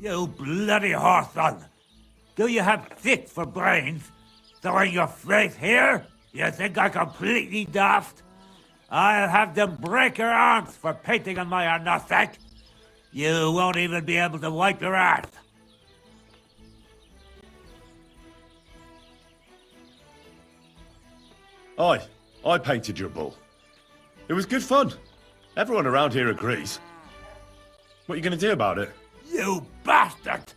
You bloody horseman! Do you have thick for brains? Throwing your faith here? You think I'm completely daft? I'll have them break your arms for painting on my nothing. You won't even be able to wipe your ass. I painted your bull. It was good fun. Everyone around here agrees. What are you going to do about it? You bastard!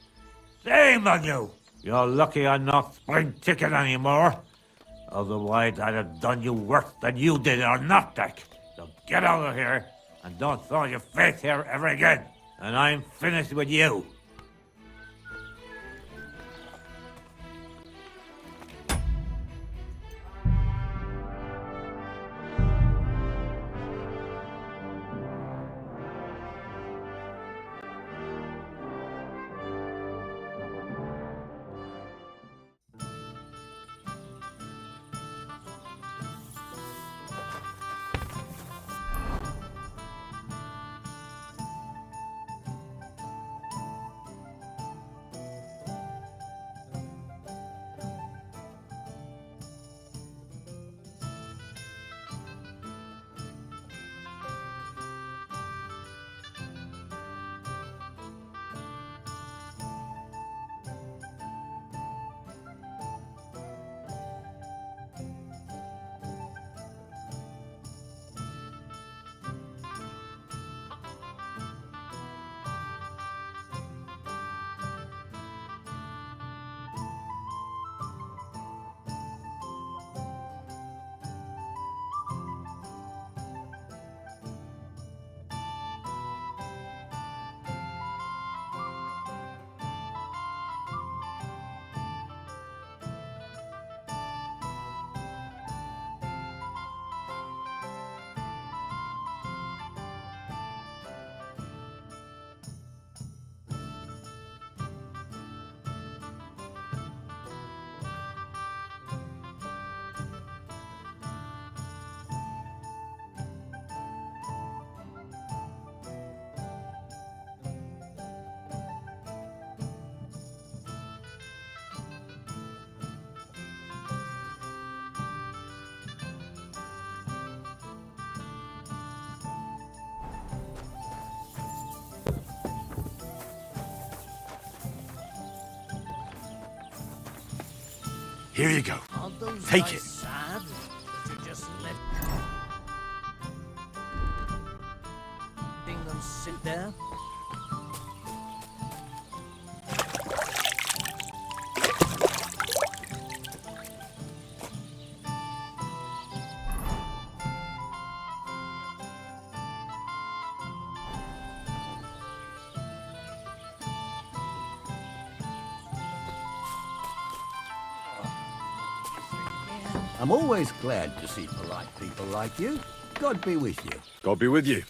Shame on you! You're lucky I'm not spring chicken anymore. Otherwise, I'd have done you worse than you did or nothing. So get out of here and don't throw your face here ever again. And I'm finished with you. Here you go. Take it. Sad that you just letting them sit there. I'm always glad to see polite people like you. God be with you. God be with you.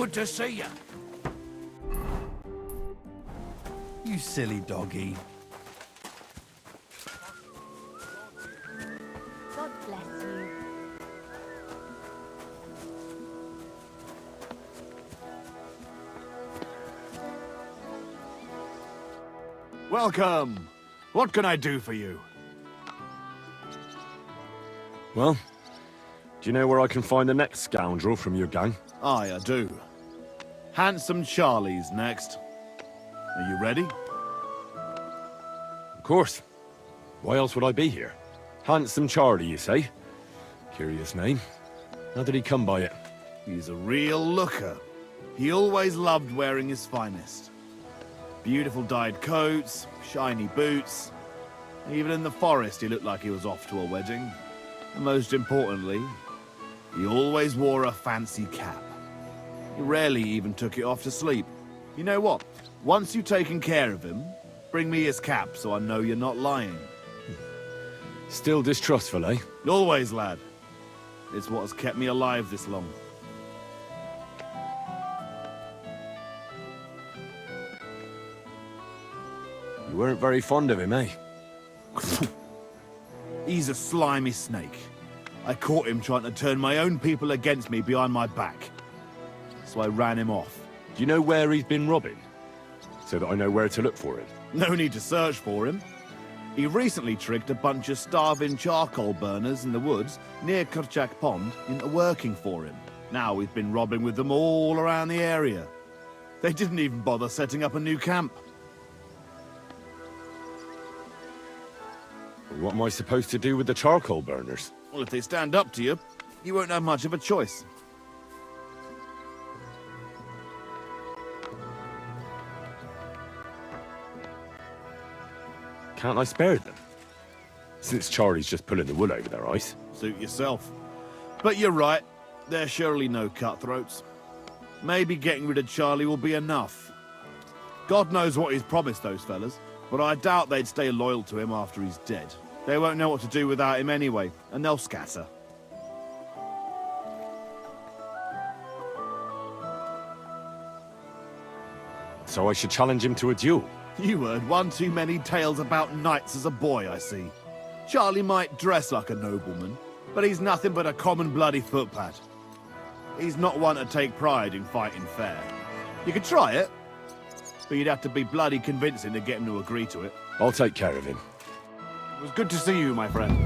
Good to see you. You silly doggy. God bless you. Welcome. What can I do for you? Well, do you know where I can find the next scoundrel from your gang? Aye, I do. Handsome Charlie's next. Are you ready? Of course. Why else would I be here? Handsome Charlie, you say? Curious name. How did he come by it? He's a real looker. He always loved wearing his finest. Beautiful dyed coats, shiny boots. Even in the forest, he looked like he was off to a wedding. And most importantly, he always wore a fancy cap. He rarely even took it off to sleep. You know what? Once you've taken care of him, bring me his cap so I know you're not lying. Still distrustful, eh? Always, lad. It's what has kept me alive this long. You weren't very fond of him, eh? He's a slimy snake. I caught him trying to turn my own people against me behind my back. So I ran him off. Do you know where he's been robbing? So that I know where to look for him. No need to search for him. He recently tricked a bunch of starving charcoal burners in the woods near Kurchak Pond into working for him. Now we've been robbing with them all around the area. They didn't even bother setting up a new camp. What am I supposed to do with the charcoal burners? Well, if they stand up to you, you won't have much of a choice. Can't I spare them? Since Charlie's just pulling the wool over their eyes. Suit yourself. But you're right, there's surely no cutthroats. Maybe getting rid of Charlie will be enough. God knows what he's promised those fellas, but I doubt they'd stay loyal to him after he's dead. They won't know what to do without him anyway, and they'll scatter. So I should challenge him to a duel. You heard one too many tales about knights as a boy, I see. Charlie might dress like a nobleman, but he's nothing but a common bloody footpad. He's not one to take pride in fighting fair. You could try it, but you'd have to be bloody convincing to get him to agree to it. I'll take care of him. It was good to see you, my friend.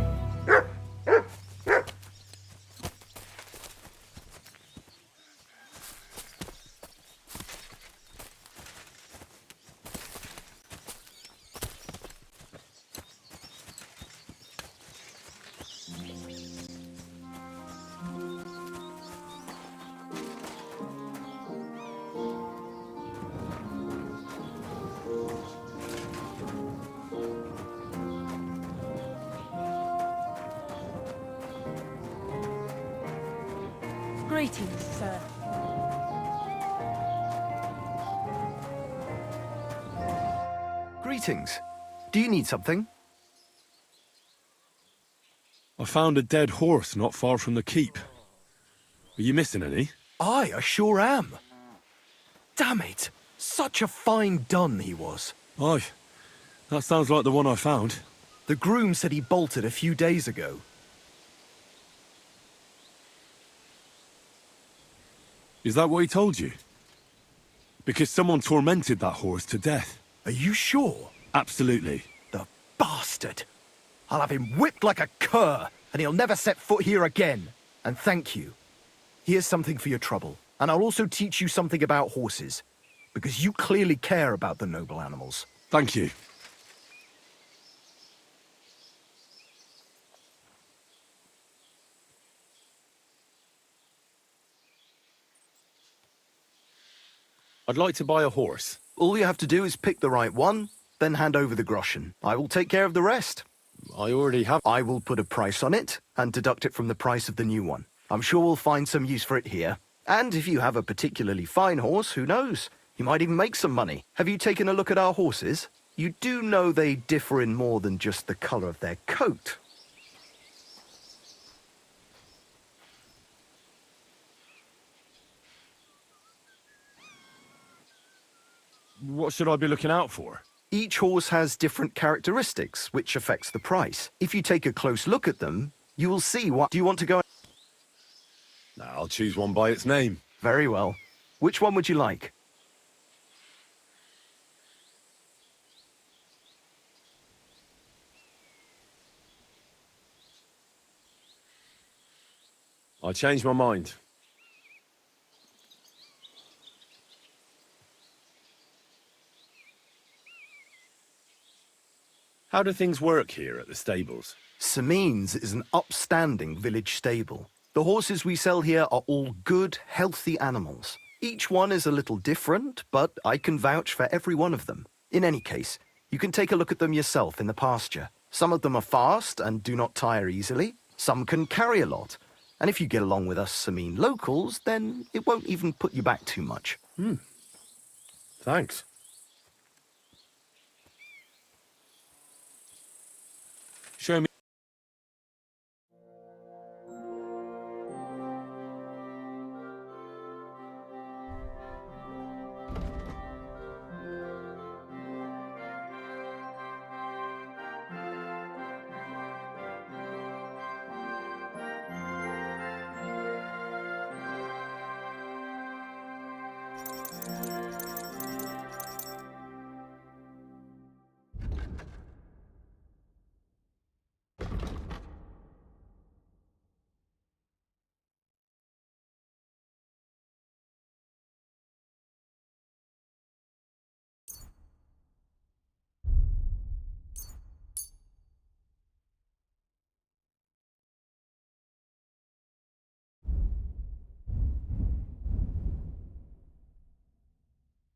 Greetings, sir. Greetings. Do you need something? I found a dead horse not far from the keep. Are you missing any? Aye, I sure am. Damn it. Such a fine dun he was. Aye. That sounds like the one I found. The groom said he bolted a few days ago. Is that what he told you? Because someone tormented that horse to death. Are you sure? Absolutely. The bastard. I'll have him whipped like a cur, and he'll never set foot here again. And thank you. Here's something for your trouble. And I'll also teach you something about horses. Because you clearly care about the noble animals. Thank you. I'd like to buy a horse. All you have to do is pick the right one, then hand over the groschen. I will take care of the rest. I already have... I will put a price on it and deduct it from the price of the new one. I'm sure we'll find some use for it here. And if you have a particularly fine horse, who knows? You might even make some money. Have you taken a look at our horses? You do know they differ in more than just the color of their coat. What should I be looking out for? Each horse has different characteristics, which affects the price. If you take a close look at them, you will see what... Do you want to go... Nah, I'll choose one by its name. Very well. Which one would you like? I changed my mind. How do things work here at the stables? Samine's is an upstanding village stable. The horses we sell here are all good, healthy animals. Each one is a little different, but I can vouch for every one of them. In any case, you can take a look at them yourself in the pasture. Some of them are fast and do not tire easily. Some can carry a lot. And if you get along with us Samine locals, then it won't even put you back too much. Thanks. Show me.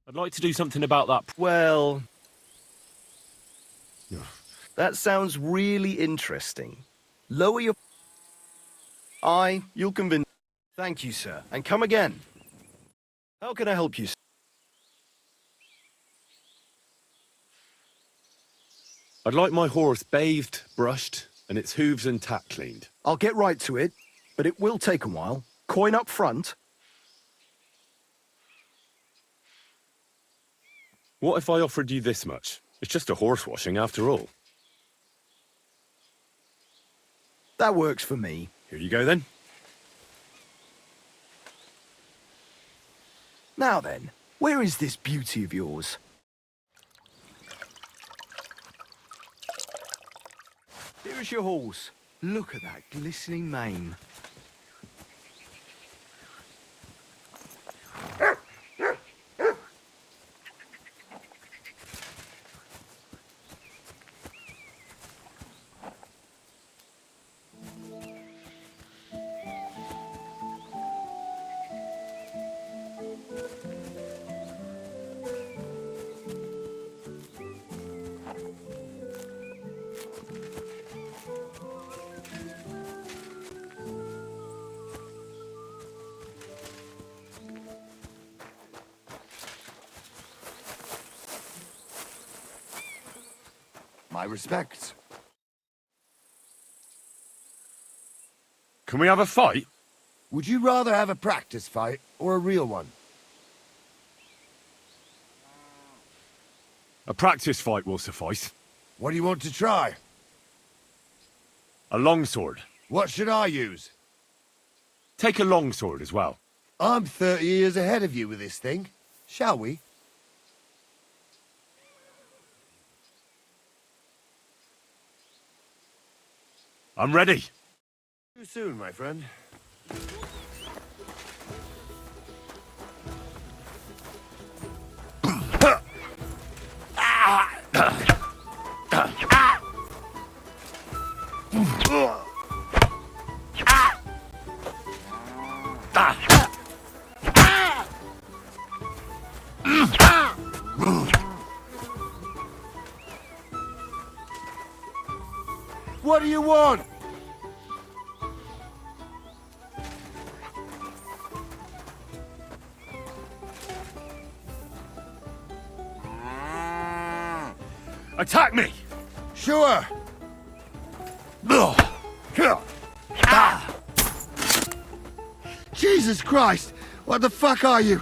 I'd like to do something about that. Well, that sounds really interesting. Lower your... You'll convince... Thank you, sir. And come again. How can I help you, sir? I'd like my horse bathed, brushed, and its hooves and tack cleaned. I'll get right to it, but it will take a while. Coin up front. What if I offered you this much? It's just a horse washing after all. That works for me. Here you go then. Now then, where is this beauty of yours? Here is your horse. Look at that glistening mane. My respects. Can we have a fight? Would you rather have a practice fight or a real one? A practice fight will suffice. What do you want to try? A longsword. What should I use? Take a longsword as well. I'm 30 years ahead of you with this thing. Shall we? I'm ready. Too soon, my friend. What do you want? Attack me! Sure. Jesus Christ! What the fuck are you?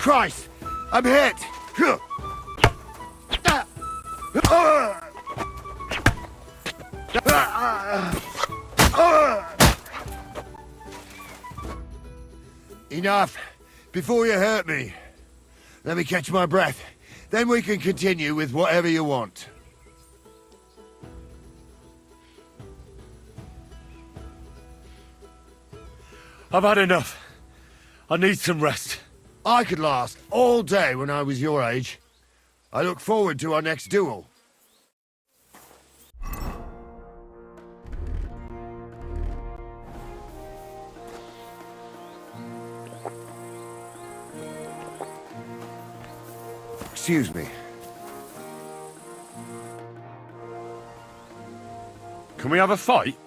Christ! I'm hit! Enough! Before you hurt me. Let me catch my breath. Then we can continue with whatever you want. I've had enough. I need some rest. I could last all day when I was your age. I look forward to our next duel. Excuse me. Can we have a fight?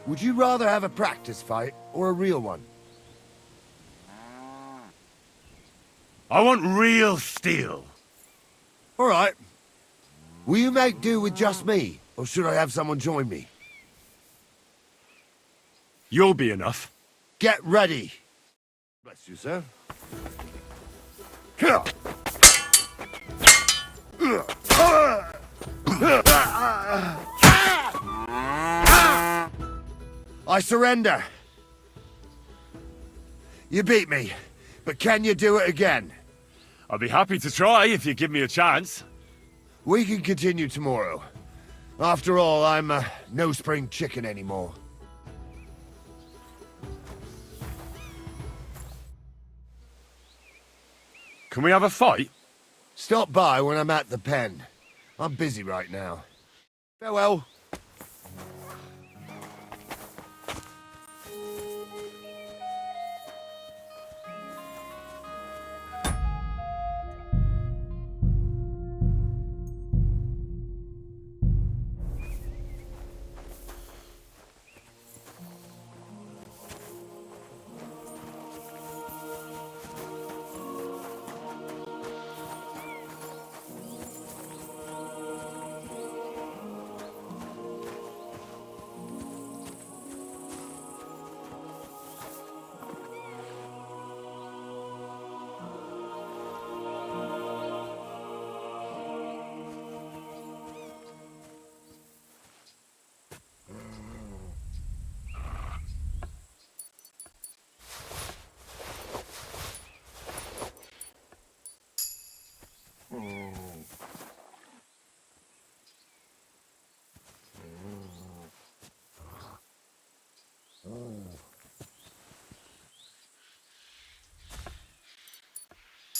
Would you rather have a practice fight or a real one? I want real steel. All right. Will you make do with just me, or should I have someone join me? You'll be enough. Get ready. Bless you, sir. I surrender. You beat me, but can you do it again? I'd be happy to try if you give me a chance. We can continue tomorrow. After all, I'm no spring chicken anymore. Can we have a fight? Stop by when I'm at the pen. I'm busy right now. Farewell.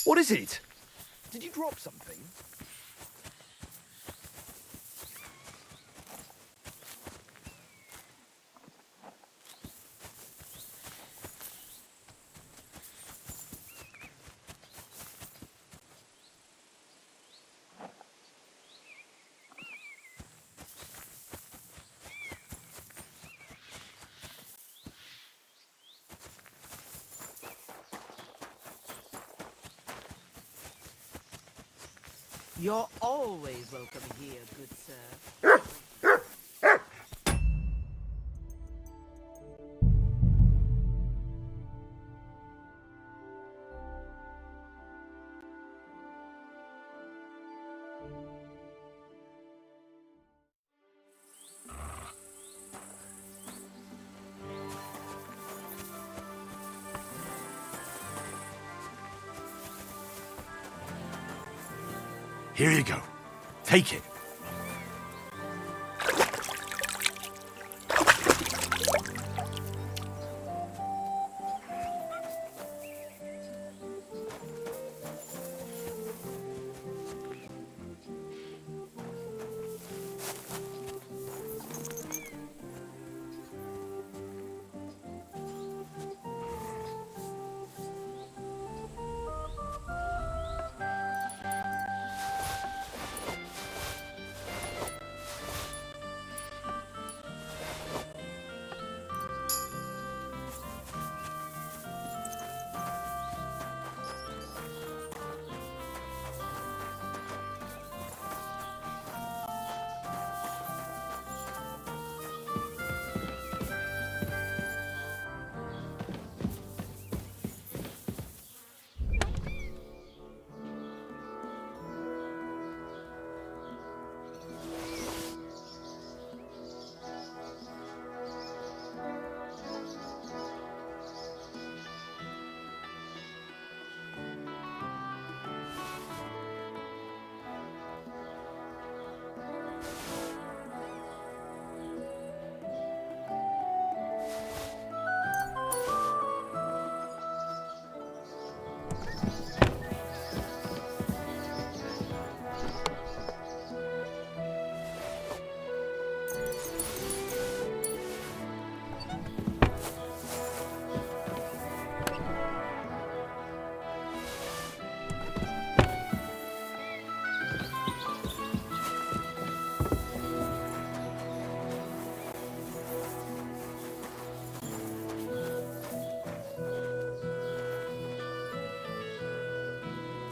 What is it? Did you drop something? You're always welcome here, good sir. Here you go. Take it.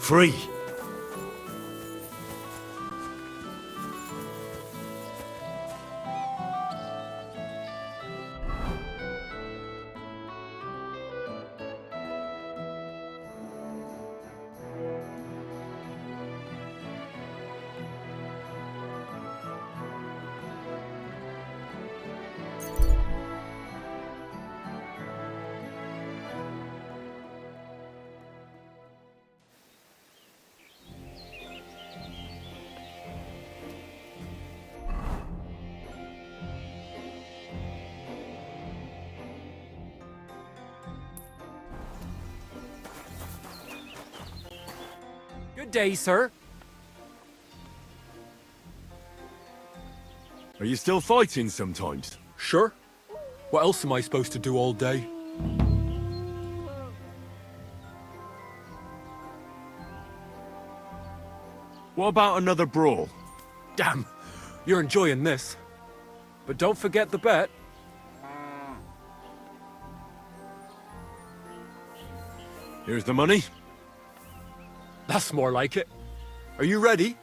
free. Good day, sir. Are you still fighting sometimes? Sure. What else am I supposed to do all day? What about another brawl? Damn, you're enjoying this. But don't forget the bet. Here's the money. That's more like it. Are you ready?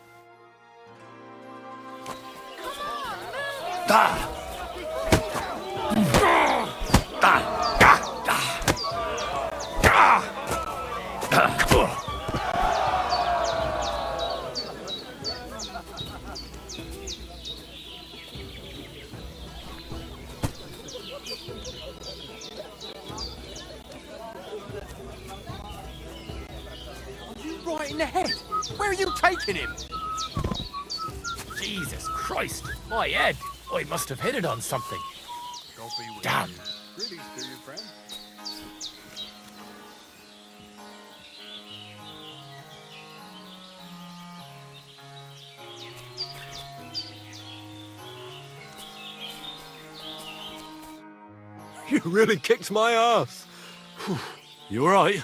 Right in the head. Where are you taking him? Jesus Christ, my head. I must have hit it on something. Damn. You really kicked my ass. You alright?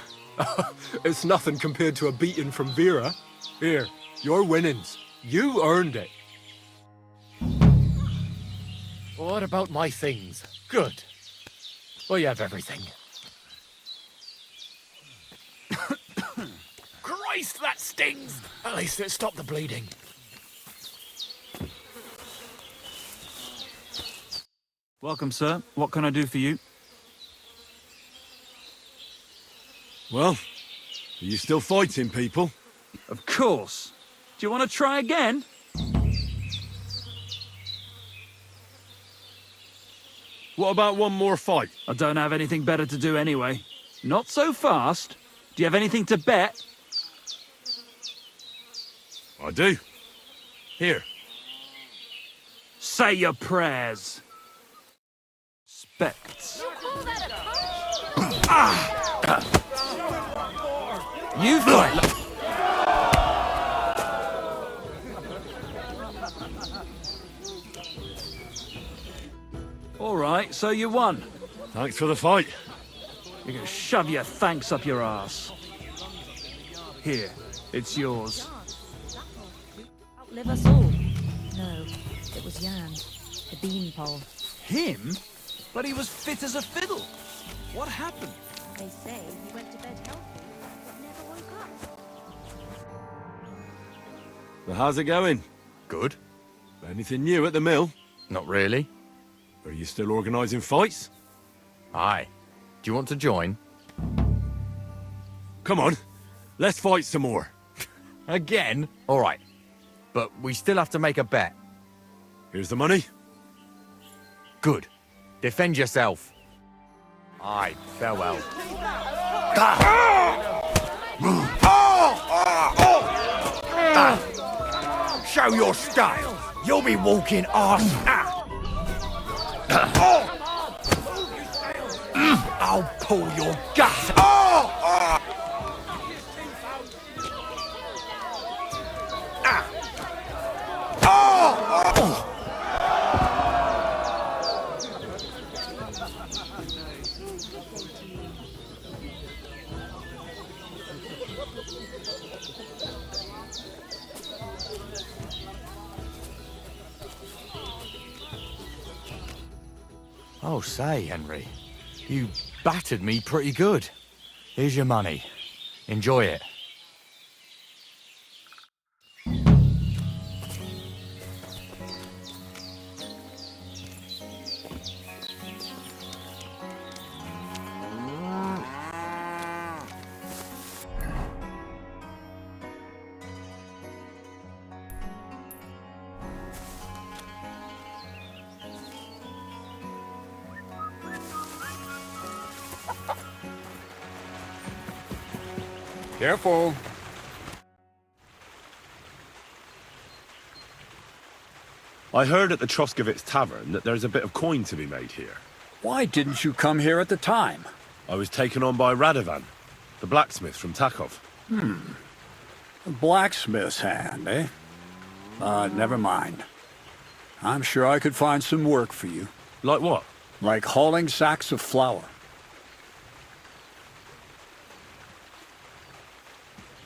It's nothing compared to a beating from Vera. Here, your winnings. You earned it. What about my things? Good. Well, you have everything. Christ, that stings! At least it stopped the bleeding. Welcome, sir. What can I do for you? Well, are you still fighting people? Of course. Do you want to try again? What about one more fight? I don't have anything better to do anyway. Not so fast. Do you have anything to bet? I do. Here. Say your prayers. Spects. You fight. All right, so you won. Thanks for the fight. You're gonna shove your thanks up your ass. Here, it's yours. Outlive us all. No, it was Jan, the beanpole. Him? But he was fit as a fiddle. What happened? They say he went to bed healthy, but never woke up. So how's it going? Good. Anything new at the mill? Not really. Are you still organising fights? Aye. Do you want to join? Come on, let's fight some more. Again? All right. But we still have to make a bet. Here's the money. Good. Defend yourself. Aye, farewell. Show your style. You'll be walking arse. I'll pull your guts. Oh, say, Henry, you battered me pretty good. Here's your money. Enjoy it. Careful. I heard at the Troskovitz Tavern that there's a bit of coin to be made here. Why didn't you come here at the time? I was taken on by Radovan, the blacksmith from Takov. A blacksmith's hand, eh? Never mind. I'm sure I could find some work for you. Like what? Like hauling sacks of flour.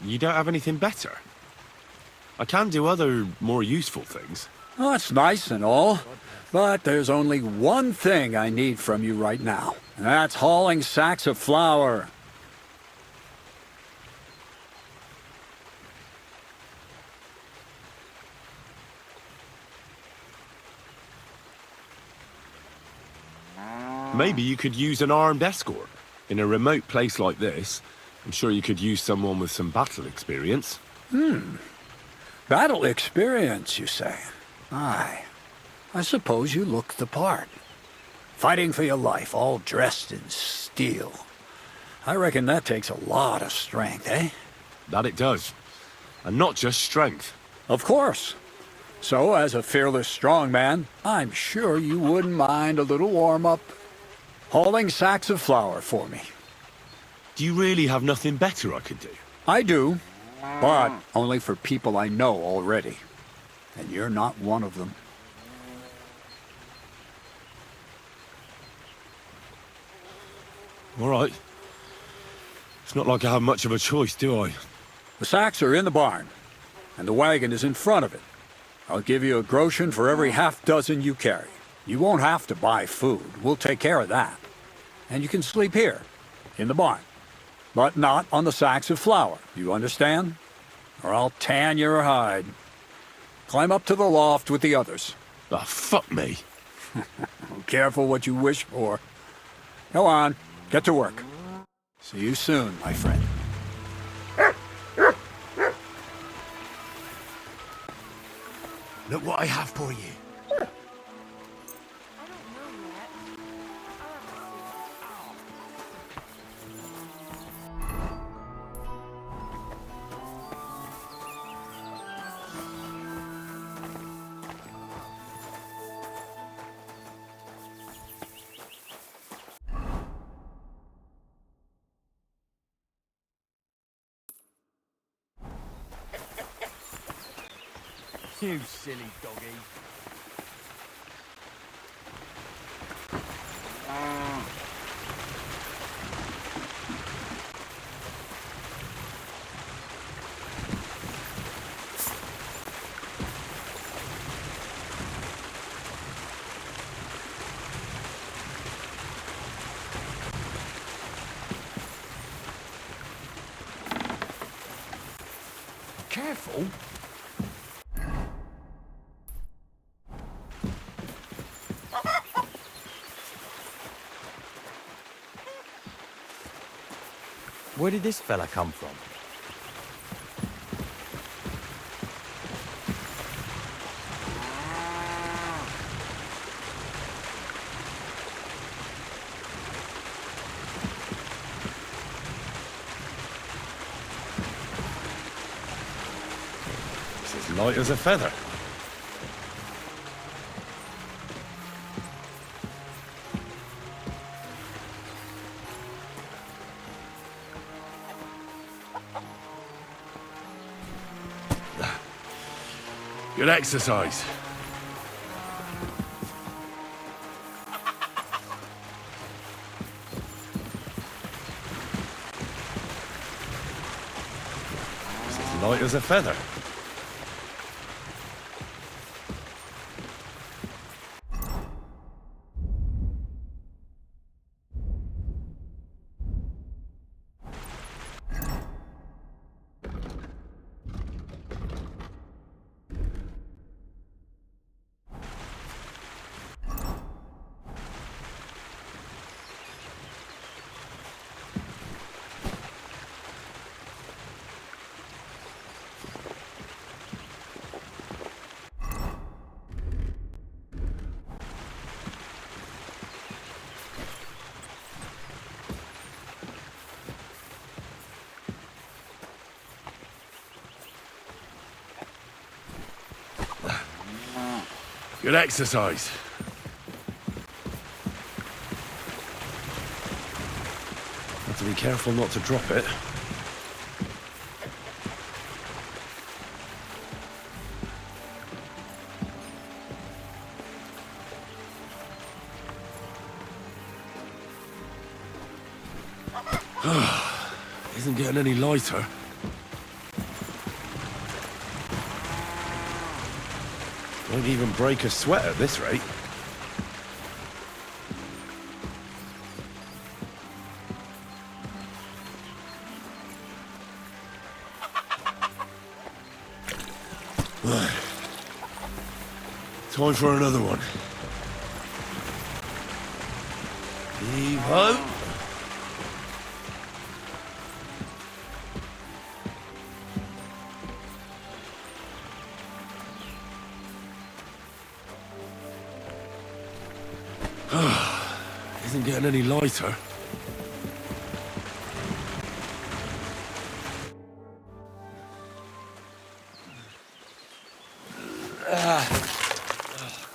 You don't have anything better? I can do other, more useful things. Oh, that's nice and all, but there's only one thing I need from you right now, and that's hauling sacks of flour. Maybe you could use an armed escort. In a remote place like this, I'm sure you could use someone with some battle experience. Battle experience, you say? Aye. I suppose you look the part. Fighting for your life, all dressed in steel. I reckon that takes a lot of strength, eh? That it does. And not just strength. Of course. So, as a fearless strong man, I'm sure you wouldn't mind a little warm-up. Hauling sacks of flour for me. Do you really have nothing better I could do? I do, but only for people I know already. And you're not one of them. All right. It's not like I have much of a choice, do I? The sacks are in the barn, and the wagon is in front of it. I'll give you a groschen for every half dozen you carry. You won't have to buy food. We'll take care of that. And you can sleep here, in the barn. But not on the sacks of flour, you understand? Or I'll tan your hide. Climb up to the loft with the others. Ah, fuck me. Careful what you wish for. Go on, get to work. See you soon, my friend. Look what I have for you. You silly doggy. Careful. Where did this fella come from? It's as light as a feather. Good exercise. It's as light as a feather. Good exercise. Have to be careful not to drop it. Isn't getting any lighter. Won't even break a sweat at this rate. Time for another one. Heave ho! Isn't getting any lighter.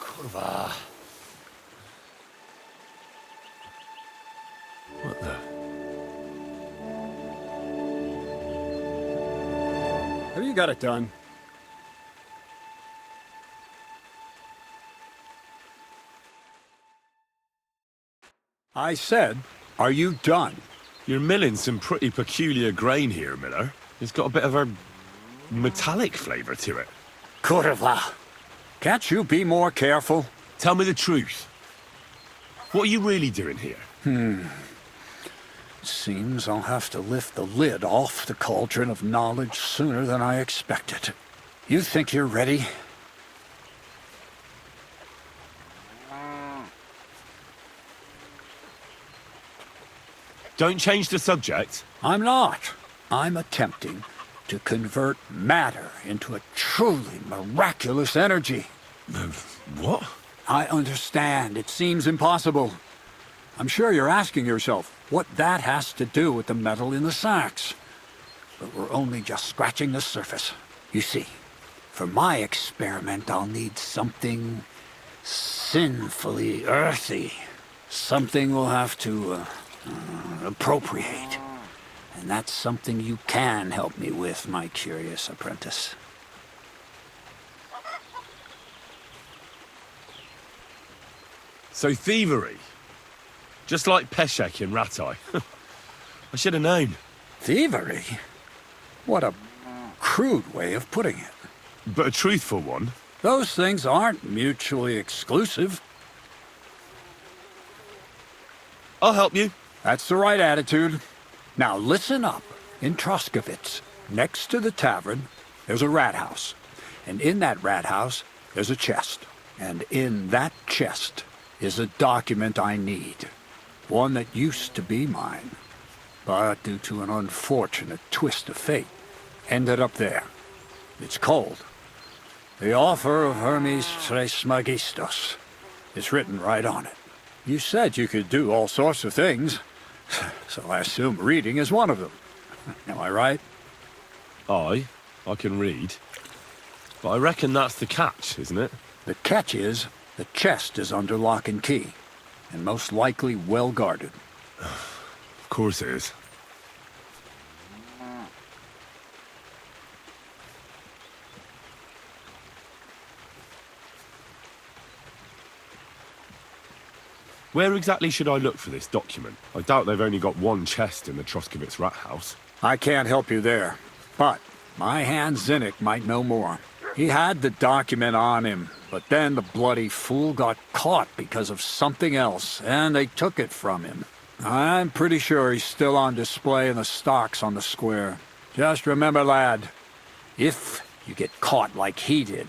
Kurwa. What the? Have you got it done? I said, are you done? You're milling some pretty peculiar grain here, Miller. It's got a bit of a metallic flavour to it. Kurwa. Can't you be more careful? Tell me the truth. What are you really doing here? Seems I'll have to lift the lid off the cauldron of knowledge sooner than I expected. You think you're ready? Don't change the subject. I'm not. I'm attempting to convert matter into a truly miraculous energy. What? I understand. It seems impossible. I'm sure you're asking yourself what that has to do with the metal in the sacks. But we're only just scratching the surface. You see, for my experiment, I'll need something sinfully earthy. Something we'll have to appropriate. And that's something you can help me with, my curious apprentice. So thievery. Just like Peshek in Ratai. I should have known. Thievery? What a crude way of putting it. But a truthful one. Those things aren't mutually exclusive. I'll help you. That's the right attitude. Now listen up. In Troskovitz, next to the tavern, there's a rat house. And in that rat house, there's a chest. And in that chest is a document I need. One that used to be mine. But due to an unfortunate twist of fate, ended up there. It's called The Offer of Hermes Trismegistos. It's written right on it. You said you could do all sorts of things, so I assume reading is one of them. Am I right? I can read. But I reckon that's the catch, isn't it? The catch is, the chest is under lock and key, and most likely well guarded. Of course it is. Where exactly should I look for this document? I doubt they've only got one chest in the Troskovitz rat house. I can't help you there, but my hand Zinnik might know more. He had the document on him, but then the bloody fool got caught because of something else, and they took it from him. I'm pretty sure he's still on display in the stocks on the square. Just remember, lad, if you get caught like he did,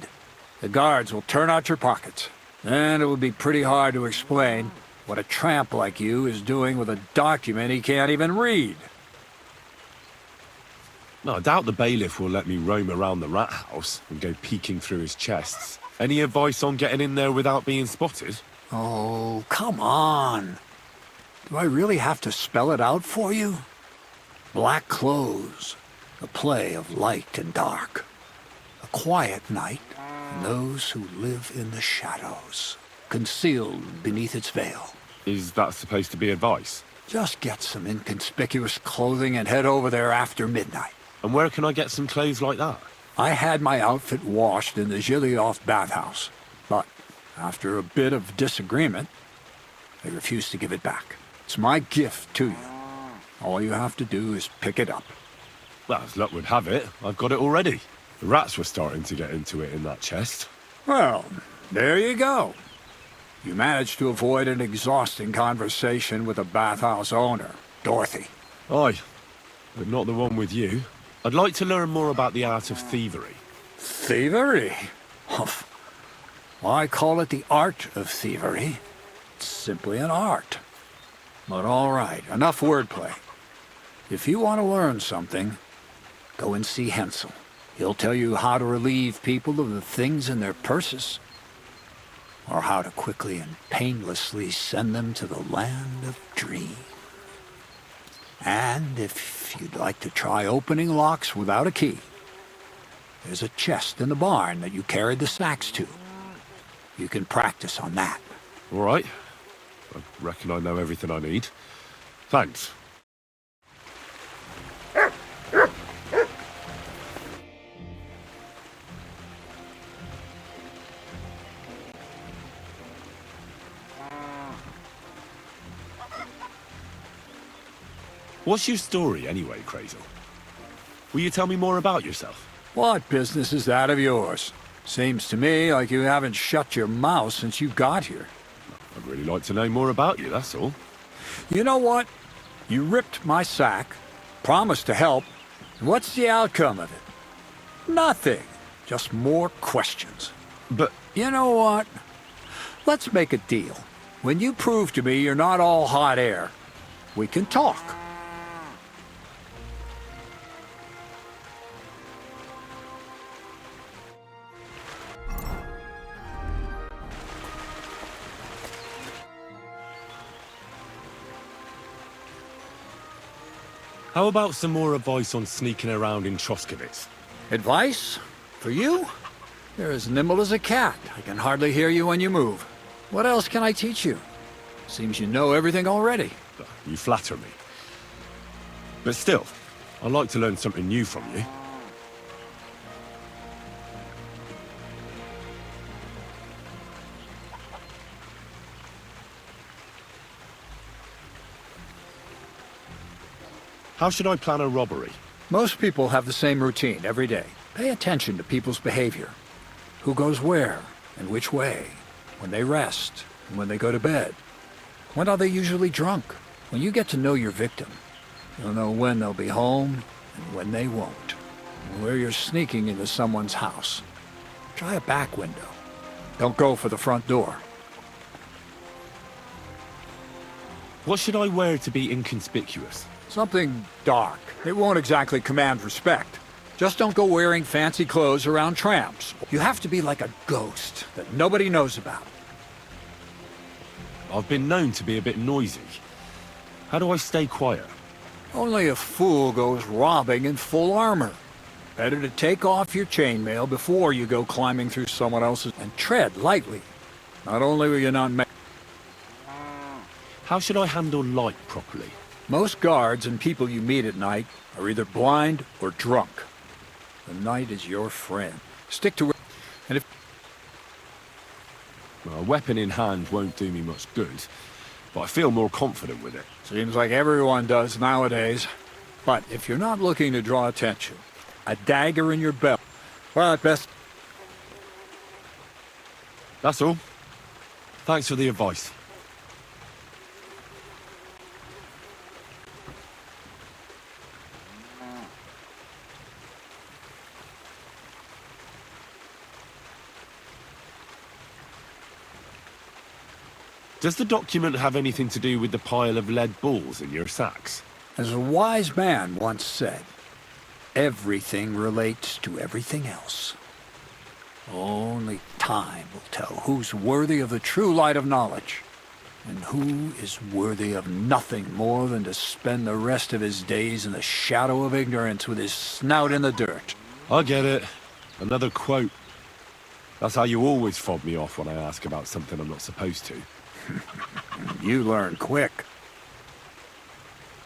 the guards will turn out your pockets. Then it would be pretty hard to explain what a tramp like you is doing with a document he can't even read. No, I doubt the bailiff will let me roam around the rat house and go peeking through his chests. Any advice on getting in there without being spotted? Oh, come on. Do I really have to spell it out for you? Black clothes, a play of light and dark. A quiet night, and those who live in the shadows, concealed beneath its veil. Is that supposed to be advice? Just get some inconspicuous clothing and head over there after midnight. And where can I get some clothes like that? I had my outfit washed in the Gilioff bathhouse, but after a bit of disagreement, they refused to give it back. It's my gift to you. All you have to do is pick it up. Well, as luck would have it, I've got it already. The rats were starting to get into it in that chest. Well, there you go. You managed to avoid an exhausting conversation with the bathhouse owner, Dorothy. Aye, but not the one with you. I'd like to learn more about the art of thievery. Thievery? Humph. I call it the art of thievery. It's simply an art. But all right, enough wordplay. If you want to learn something, go and see Hensel. He'll tell you how to relieve people of the things in their purses, or how to quickly and painlessly send them to the land of dreams. And if you'd like to try opening locks without a key, there's a chest in the barn that you carried the sacks to. You can practice on that. All right. I reckon I know everything I need. Thanks. What's your story anyway, Crazel? Will you tell me more about yourself? What business is that of yours? Seems to me like you haven't shut your mouth since you got here. I'd really like to know more about you, that's all. You know what? You ripped my sack, promised to help, and what's the outcome of it? Nothing. Just more questions. But... You know what? Let's make a deal. When you prove to me you're not all hot air, we can talk. How about some more advice on sneaking around in Troskowitz? Advice? For you? You're as nimble as a cat. I can hardly hear you when you move. What else can I teach you? Seems you know everything already. You flatter me. But still, I'd like to learn something new from you. How should I plan a robbery? Most people have the same routine every day. Pay attention to people's behavior. Who goes where and which way. When they rest and when they go to bed. When are they usually drunk? When you get to know your victim, you'll know when they'll be home and when they won't. And where you're sneaking into someone's house. Try a back window. Don't go for the front door. What should I wear to be inconspicuous? Something dark. It won't exactly command respect. Just don't go wearing fancy clothes around tramps. You have to be like a ghost that nobody knows about. I've been known to be a bit noisy. How do I stay quiet? Only a fool goes robbing in full armor. Better to take off your chainmail before you go climbing through someone else's, and tread lightly. Not only will you not make... How should I handle light properly? Most guards and people you meet at night are either blind or drunk. The night is your friend. Stick to it, and if... Well, a weapon in hand won't do me much good, but I feel more confident with it. Seems like everyone does nowadays. But if you're not looking to draw attention, a dagger in your belt, well, at best... That's all. Thanks for the advice. Does the document have anything to do with the pile of lead balls in your sacks? As a wise man once said, everything relates to everything else. Only time will tell who's worthy of the true light of knowledge, and who is worthy of nothing more than to spend the rest of his days in the shadow of ignorance with his snout in the dirt. I get it. Another quote. That's how you always fob me off when I ask about something I'm not supposed to. You learn quick.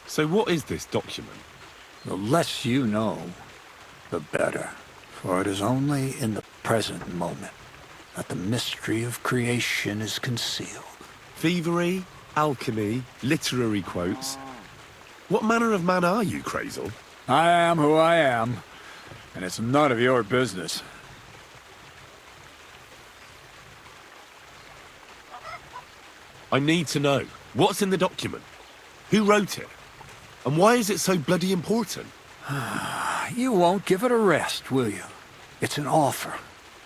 So what is this document? The less you know, the better. For it is only in the present moment that the mystery of creation is concealed. Thievery, alchemy, literary quotes. What manner of man are you, Crazel? I am who I am, and it's none of your business. I need to know. What's in the document? Who wrote it? And why is it so bloody important? You won't give it a rest, will you? It's an offer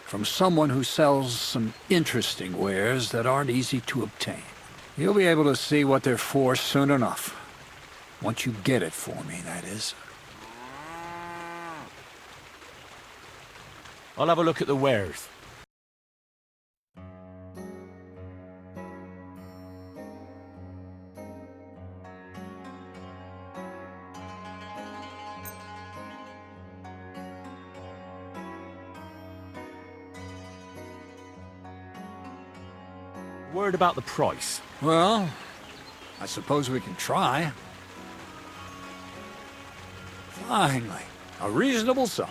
from someone who sells some interesting wares that aren't easy to obtain. You'll be able to see what they're for soon enough. Once you get it for me, that is. I'll have a look at the wares. Word about the price. Well, I suppose we can try. Finally, a reasonable sum.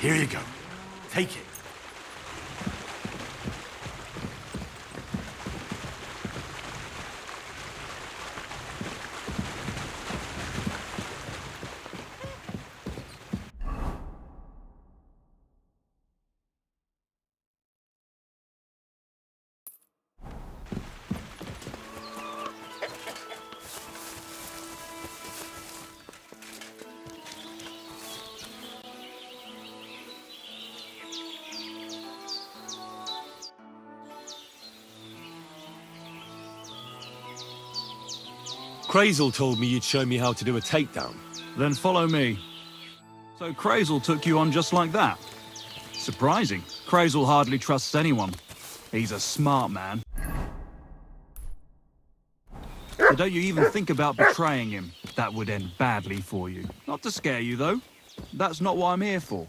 Here you go. Take it. Crazel told me you'd show me how to do a takedown. Then follow me. So Crazel took you on just like that? Surprising. Crazel hardly trusts anyone. He's a smart man. So don't you even think about betraying him. That would end badly for you. Not to scare you, though. That's not what I'm here for.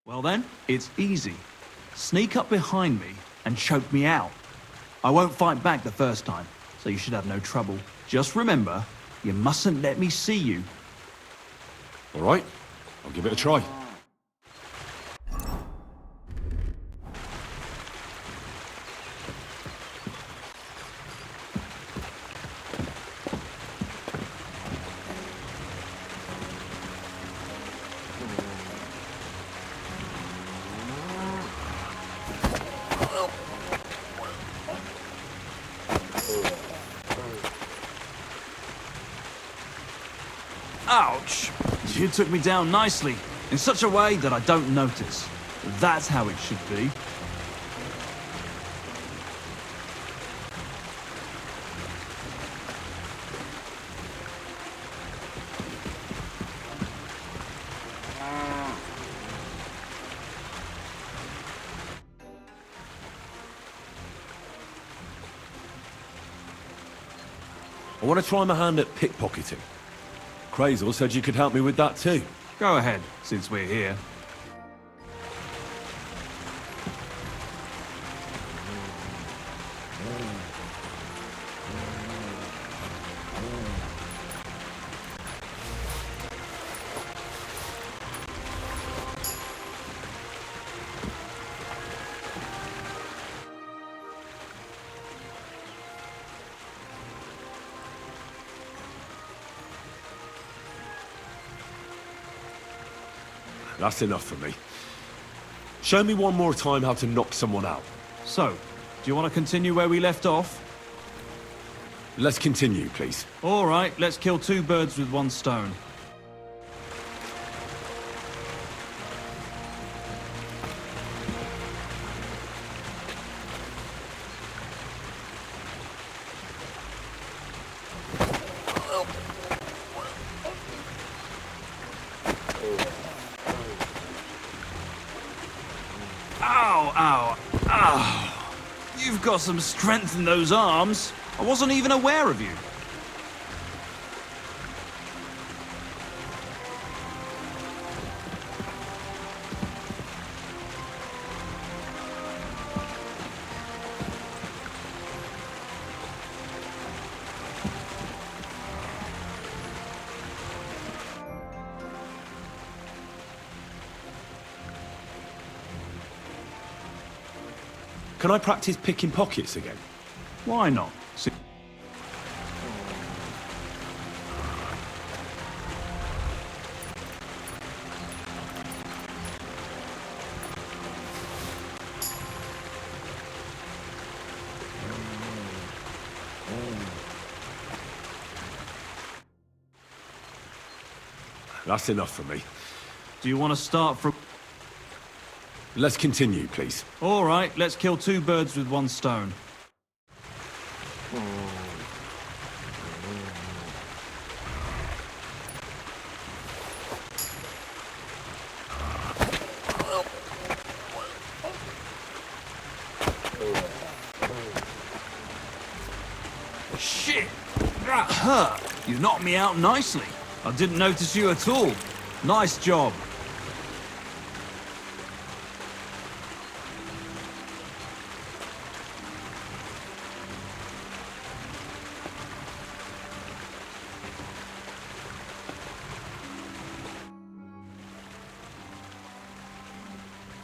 Well then, it's easy. Sneak up behind me and choke me out. I won't fight back the first time, so you should have no trouble. Just remember, you mustn't let me see you. All right, I'll give it a try. Ouch! You took me down nicely, in such a way that I don't notice. That's how it should be. I want to try my hand at pickpocketing. Crazel said you could help me with that too. Go ahead, since we're here. That's enough for me. Show me one more time how to knock someone out. So, do you want to continue where we left off? Let's continue, please. All right, let's kill two birds with one stone. Ow, ow, ow. You've got some strength in those arms. I wasn't even aware of you. Can I practice picking pockets again? Why not? That's enough for me. Do you want to start from... Let's continue, please. All right, let's kill two birds with one stone. Shit! That hurt! You knocked me out nicely. I didn't notice you at all. Nice job.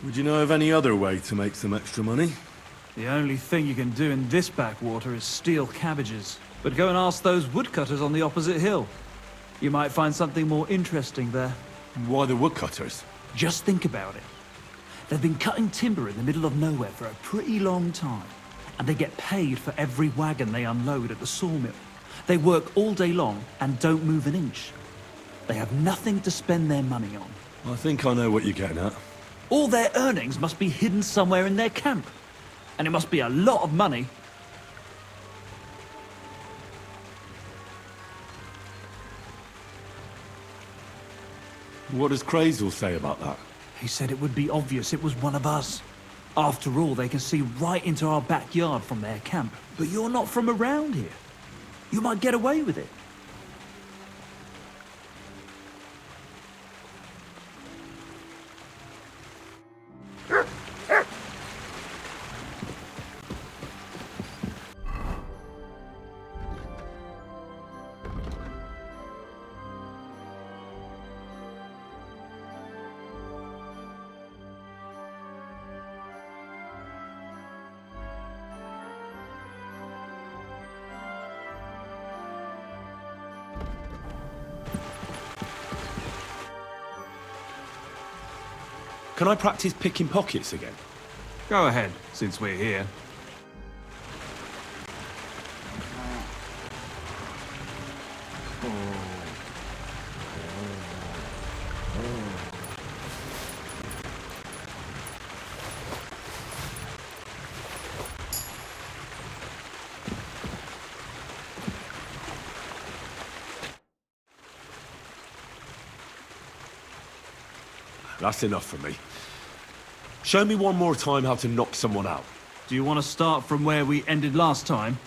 Would you know of any other way to make some extra money? The only thing you can do in this backwater is steal cabbages. But go and ask those woodcutters on the opposite hill. You might find something more interesting there. Why the woodcutters? Just think about it. They've been cutting timber in the middle of nowhere for a pretty long time. And they get paid for every wagon they unload at the sawmill. They work all day long and don't move an inch. They have nothing to spend their money on. I think I know what you're getting at. All their earnings must be hidden somewhere in their camp. And it must be a lot of money. What does Crazel say about that? He said it would be obvious it was one of us. After all, they can see right into our backyard from their camp. But you're not from around here. You might get away with it. Can I practice picking pockets again? Go ahead, since we're here. That's enough for me. Show me one more time how to knock someone out. Do you want to start from where we ended last time?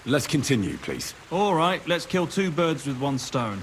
Let's continue, please. All right, let's kill two birds with one stone.